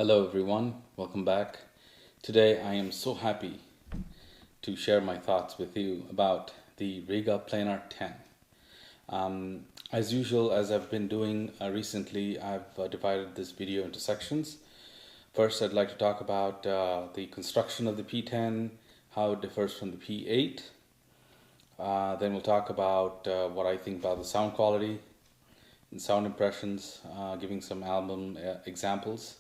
Hello everyone, welcome back. Today I am so happy to share my thoughts with you about the Rega Planar 10. As usual, as I've been doing recently, I've divided this video into sections. First, I'd like to talk about the construction of the P10, how it differs from the P8. Then we'll talk about what I think about the sound quality and sound impressions, giving some album examples,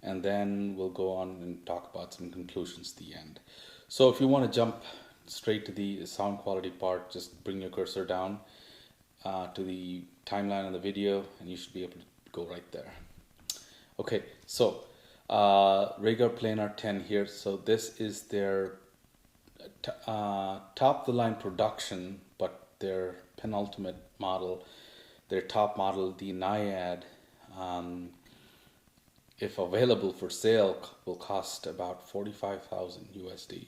and then we'll go on and talk about some conclusions at the end. So if you want to jump straight to the sound quality part, just bring your cursor down to the timeline of the video and you should be able to go right there. Okay, so Rega Planar 10 here. So this is their top of the line production, but their penultimate model, their top model, the Naiad, if available for sale, will cost about 45,000 USD.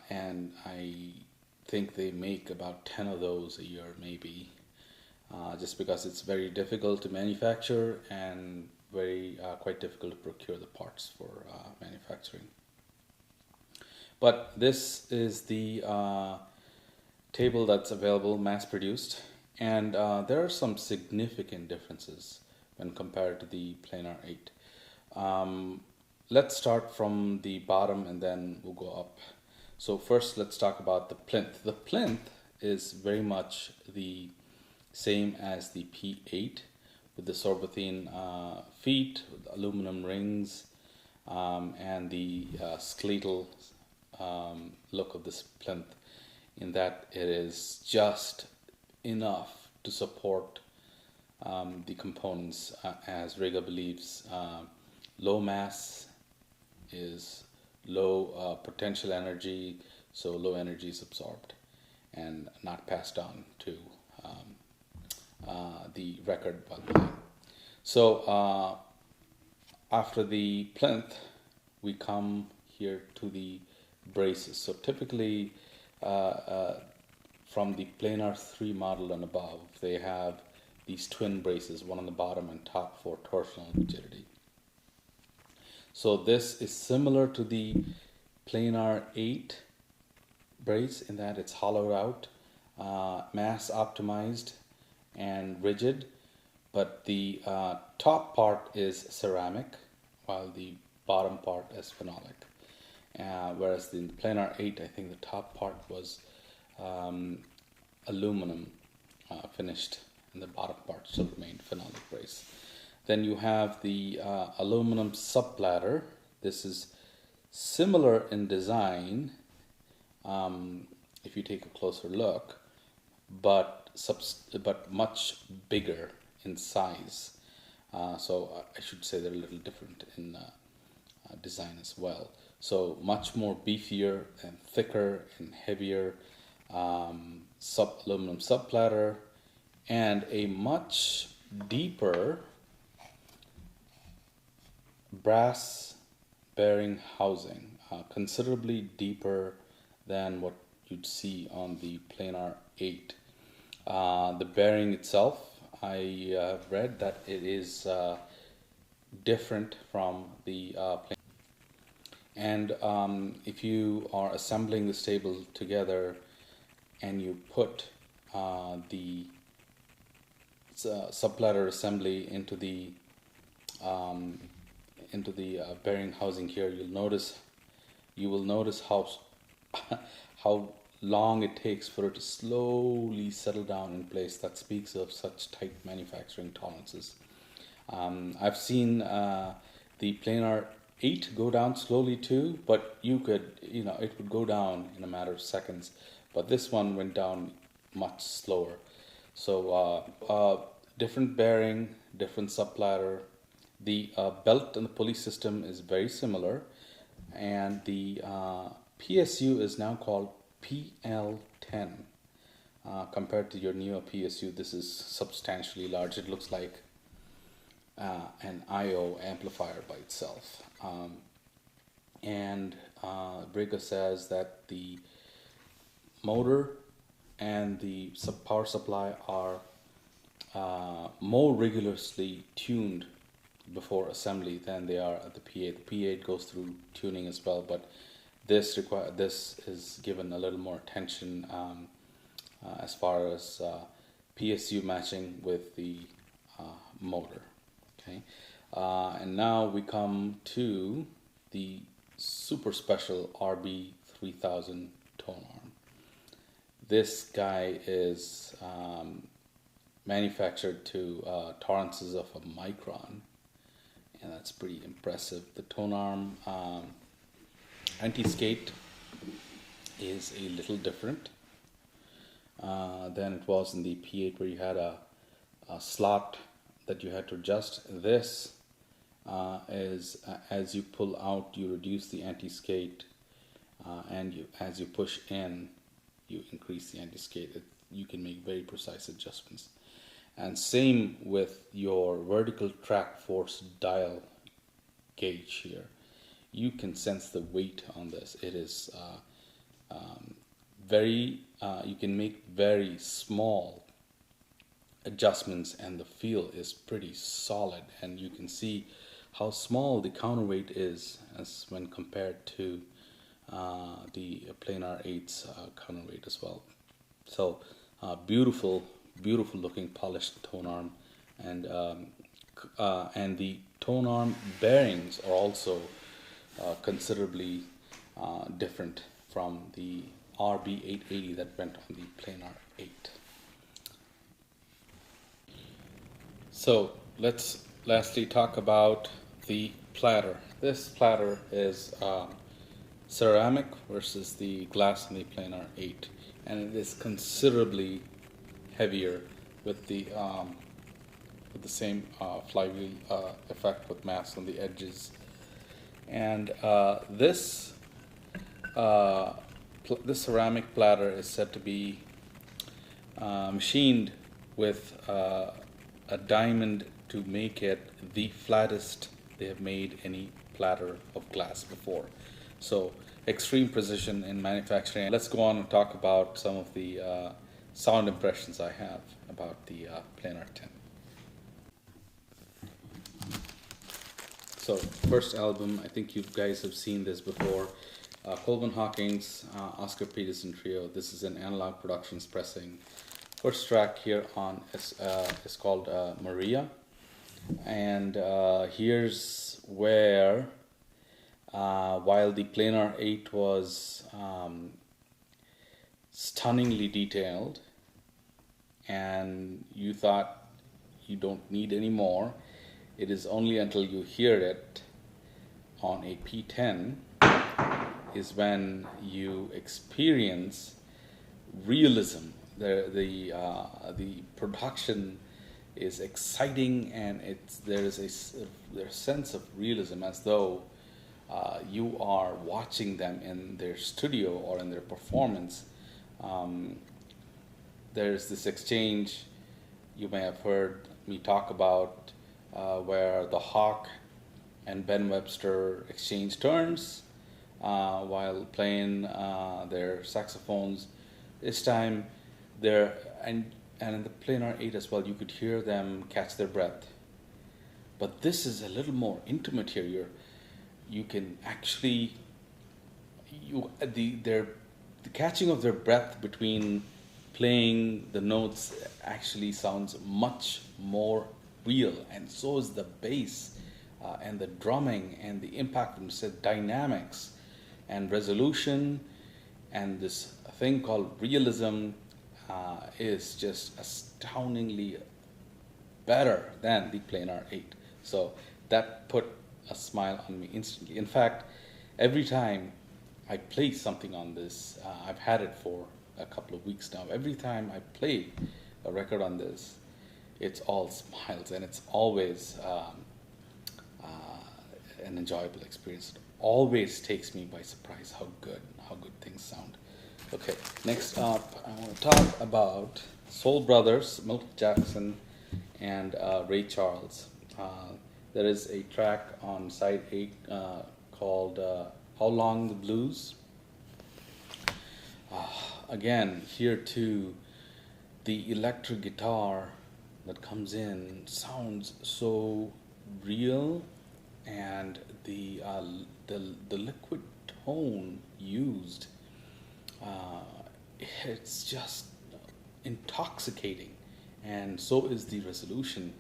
And I think they make about 10 of those a year, maybe, just because it's very difficult to manufacture and very quite difficult to procure the parts for manufacturing. But this is the table that's available, mass produced, and there are some significant differences when compared to the Planar 8. Let's start from the bottom and then we'll go up. So first let's talk about the plinth. The plinth is very much the same as the P8 with the sorbothene feet, with aluminum rings, and the skeletal look of this plinth, in that it is just enough to support the components, as Rega believes low mass is low potential energy, so low energy is absorbed and not passed on to the record while playing. So after the plinth, we come here to the braces. So typically from the Planar 3 model and above, they have these twin braces, one on the bottom and top for torsional rigidity. So this is similar to the Planar 8 brace in that it's hollowed out, mass optimized and rigid, but the top part is ceramic while the bottom part is phenolic. Whereas in the Planar 8, I think the top part was aluminum finished, and the bottom part still remained phenolic brace. Then you have the aluminum subplatter. This is similar in design, if you take a closer look, but much bigger in size. So I should say they're a little different in design as well. So much more beefier and thicker and heavier aluminum subplatter, and a much deeper brass bearing housing, considerably deeper than what you'd see on the Planar 8. The bearing itself, I have read that it is different from the Planar. And if you are assembling this table together and you put the subplatter assembly into the bearing housing here, you will notice how how long it takes for it to slowly settle down in place. That speaks of such tight manufacturing tolerances. I've seen the Planar 8 go down slowly too, but it would go down in a matter of seconds, but this one went down much slower. So different bearing, different subplatter. The belt and the pulley system is very similar, and the PSU is now called PL10. Compared to your newer PSU, this is substantially large. It looks like an I/O amplifier by itself. And Rega says that the motor and the power supply are more rigorously tuned before assembly than they are at the PA. The PA goes through tuning as well, but this is given a little more attention as far as PSU matching with the motor. Okay, and now we come to the super special RB 3000 tone arm. This guy is manufactured to tolerances of a micron, and that's pretty impressive. The tone arm anti-skate is a little different than it was in the P8, where you had a slot that you had to adjust. This is as you pull out, you reduce the anti-skate, and as you push in, you increase the anti-skate. You can make very precise adjustments. And same with your vertical track force dial gauge here. You can sense the weight on this. It is you can make very small adjustments, and the feel is pretty solid, and you can see how small the counterweight is as when compared to the Planar 8's counterweight as well. So beautiful looking polished tone arm, and the tone arm bearings are also considerably different from the RB880 that went on the Planar 8. So let's lastly talk about the platter. This platter is ceramic versus the glass in the Planar 8, and it is considerably heavier with the same flywheel effect with mass on the edges. And this ceramic platter is said to be machined with a diamond to make it the flattest they have made any platter of glass before. So extreme precision in manufacturing. Let's go on and talk about some of the sound impressions I have about the Planar 10. So first album, I think you guys have seen this before. Coleman Hawkins, Oscar Peterson Trio. This is an Analog Productions pressing. First track here on is called Maria, and here's where while the Planar 8 was stunningly detailed and you thought you don't need any more, it is only until you hear it on a P10 is when you experience realism. The production is exciting, and there's a sense of realism, as though you are watching them in their studio or in their performance. There's this exchange you may have heard me talk about where the Hawk and Ben Webster exchange turns while playing their saxophones. This time, and in the Planar 8 as well, you could hear them catch their breath. But this is a little more intimate here. You can actually the catching of their breath between playing the notes actually sounds much more real, and so is the bass and the drumming and the impact from dynamics and resolution, and this thing called realism is just astoundingly better than the Planar 8. So that put a smile on me instantly. In fact, every time I play something on this, I've had it for a couple of weeks now. Every time I play a record on this, it's all smiles, and it's always an enjoyable experience. It always takes me by surprise how good things sound. Okay, next up, I want to talk about Soul Brothers, Milton Jackson, and Ray Charles. There is a track on side 8 called How Long the Blues. Again, here too, the electric guitar that comes in sounds so real, and the liquid tone used, uh, it's just intoxicating, and so is the resolution.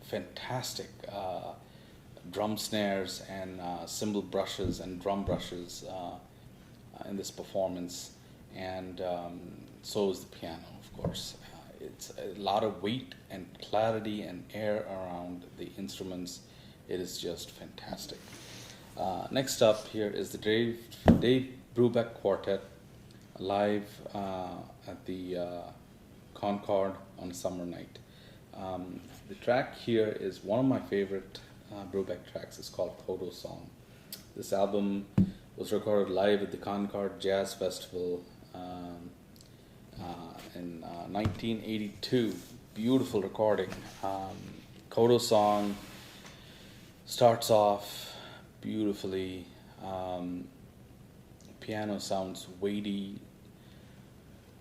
Fantastic drum snares and cymbal brushes and drum brushes in this performance, and so is the piano, of course. It's a lot of weight and clarity and air around the instruments. It is just fantastic. Next up here is the Dave Brubeck Quartet live at the Concord on a summer night. The track here is one of my favorite Brubeck tracks. It's called Kodo Song. This album was recorded live at the Concord Jazz Festival in 1982. Beautiful recording. Kodo Song starts off beautifully. Piano sounds weighty,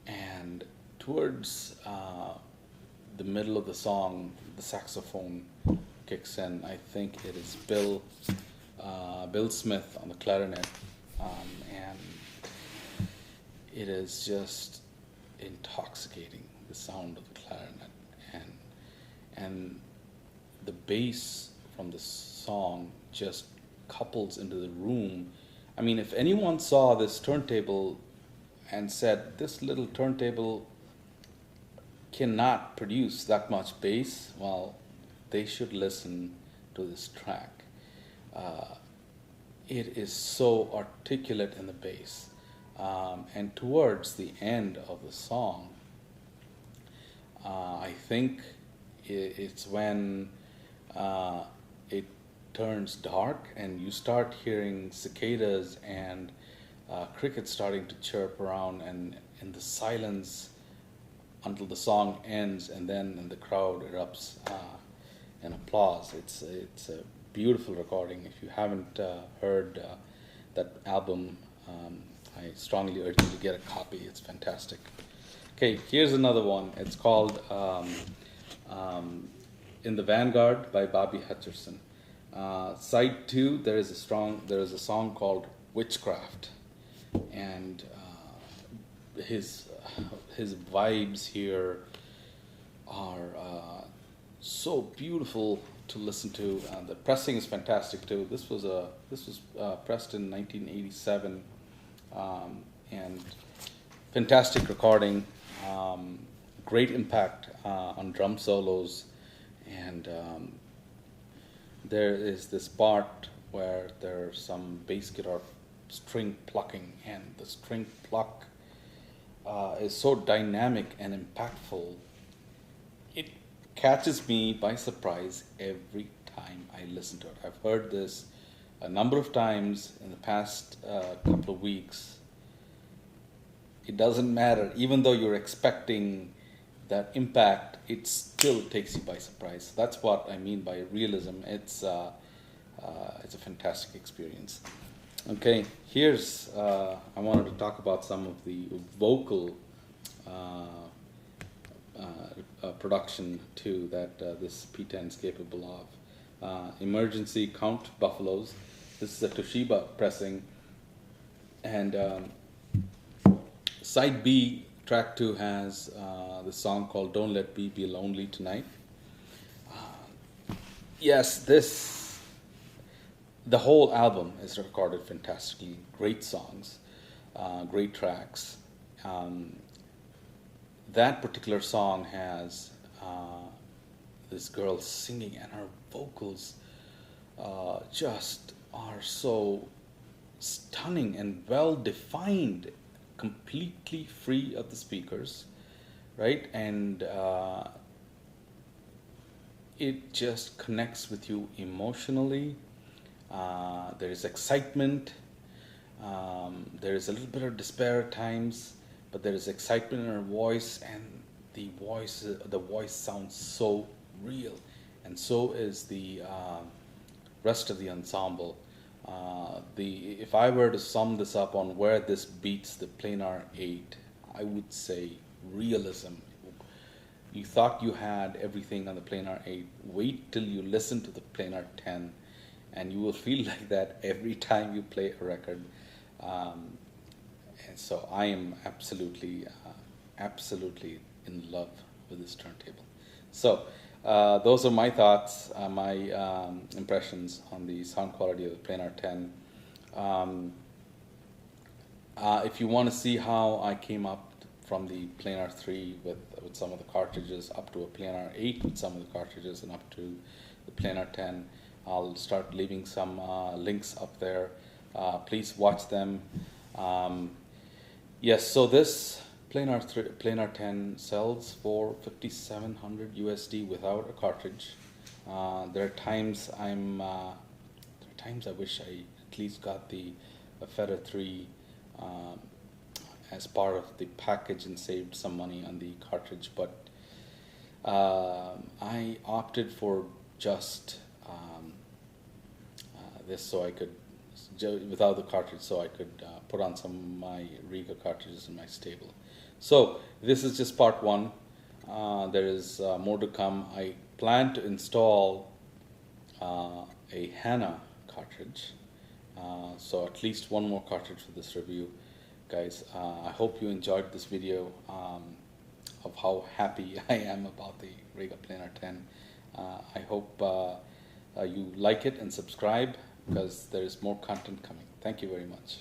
and towards the middle of the song, the saxophone kicks in. I think it is Bill Smith on the clarinet, and it is just intoxicating, the sound of the clarinet, and the bass from the song just couples into the room. I mean, if anyone saw this turntable and said, this little turntable cannot produce that much bass, well, they should listen to this track. It is so articulate in the bass. And towards the end of the song, I think it's when it turns dark and you start hearing cicadas and crickets starting to chirp around, and in the silence until the song ends, and then the crowd erupts in applause. It's a beautiful recording. If you haven't heard that album, I strongly urge you to get a copy. It's fantastic. Okay, here's another one. It's called In the Vanguard by Bobby Hutcherson. Side 2, there is a song called Witchcraft, and his vibes here are so beautiful to listen to. The pressing is fantastic too. This was pressed in 1987, and fantastic recording. Great impact on drum solos, and there is this part where there's some bass guitar string plucking, and the string pluck is so dynamic and impactful. It catches me by surprise every time I listen to it. I've heard this a number of times in the past couple of weeks. It doesn't matter, even though you're expecting that impact, it still takes you by surprise. That's what I mean by realism. It's a fantastic experience. Okay, here's I wanted to talk about some of the vocal production too that this P10 is capable of. Emergency Count Buffaloes. This is a Toshiba pressing, and side B, track 2 has the song called Don't Let Me Be Lonely Tonight. Yes, the whole album is recorded fantastically. Great songs, great tracks. That particular song has this girl singing, and her vocals just are so stunning and well defined, completely free of the speakers, right? And it just connects with you emotionally. There is excitement. There is a little bit of despair at times, but there is excitement in her voice, and the voice sounds so real, and so is the rest of the ensemble. If I were to sum this up on where this beats the Planar 8, I would say realism. You thought you had everything on the Planar 8. Wait till you listen to the Planar 10, and you will feel like that every time you play a record. Um, and so I am absolutely in love with this turntable. So those are my thoughts, my impressions on the sound quality of the Planar 10. Um, if you want to see how I came up from the Planar 3 with some of the cartridges up to a Planar 8 with some of the cartridges and up to the Planar 10, I'll start leaving some links up there. Please watch them. Yes, so this Planar 10 sells for 5,700 USD without a cartridge. There are times I wish I at least got the Feta 3 as part of the package and saved some money on the cartridge, but I opted for just this so I could, without the cartridge, so I could put on some of my Rega cartridges in my stable. So this is just part one. There is more to come. I plan to install a HANA cartridge, so at least one more cartridge for this review. Guys, I hope you enjoyed this video of how happy I am about the Rega Planar 10. I hope you like it and subscribe, because there is more content coming. Thank you very much.